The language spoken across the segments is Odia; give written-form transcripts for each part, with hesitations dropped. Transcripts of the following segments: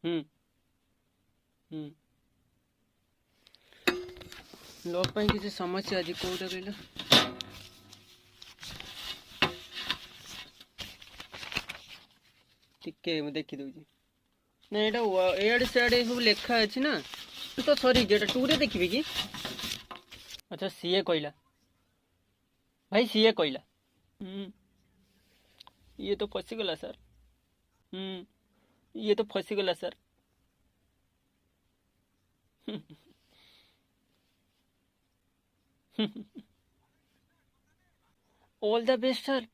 हम्म हम्म लव ପାଇଁ କିଛି ସମସ୍ୟା ଅଛି କୋଉଟା କହିଲ ଟିକେ ମୁଁ ଦେଖି ଦଉଛି ନା ଏଟା ଏଆଡେ ସେଆଡେ ସବୁ ଲେଖା ଅଛି ନା ତ ସରି ଏଟା 2 ରେ ଦେଖିବି କି अच्छा सीए କହିଲା भाई सीए କହିଲା ये तो फसीगला सर ये तो फसीगला sir all the best sir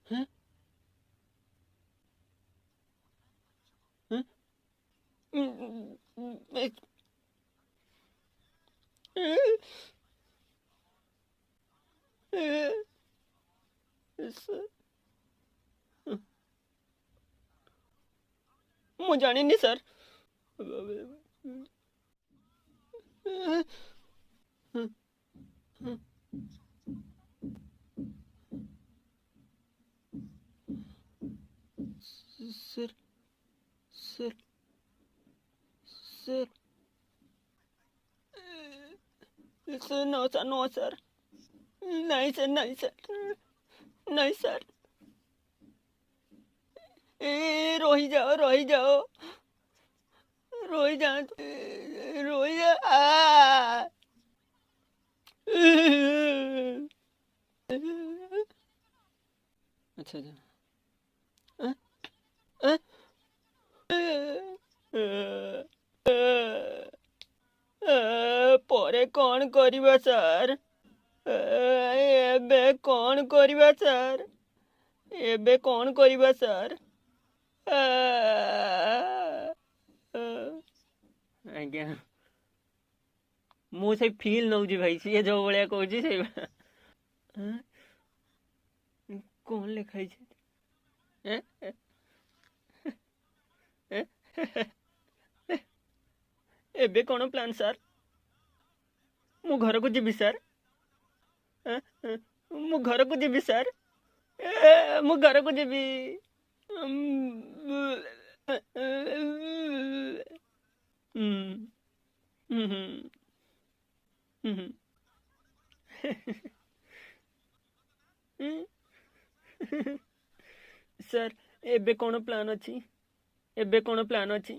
हैं? हैं? ମୁଁ ଜାଣିନି sir sir sir sir sir no sir no sir नहीं सर नहीं सर नहीं सर रही जाओ रही जाओ रही जाओ रही जा अच्छा अच्छा ପରେ କଣ କରିବା ସାର୍ ଏବେ କଣ କରିବା ସାର୍ ଏବେ କଣ କରିବା ସାର୍ ଆଜ୍ଞା ମୁଁ ସେଇ ଫିଲ୍ ନଉଛି ଭାଇ ସିଏ ଯୋଉ ଭଳିଆ କହୁଛି ସେଇ କଣ ଲେଖା ହେଇଛି ଏବେ କଣ ପ୍ଲାନ୍ ସାର୍ ମୁଁ ଘରକୁ ଯିବି ସାର୍ ମୁଁ ଘରକୁ ଯିବି ସାର୍ ମୁଁ ଘରକୁ ଯିବି ସାର୍ ଏବେ କଣ ପ୍ଲାନ୍ ଅଛି ଏବେ କଣ ପ୍ଲାନ୍ ଅଛି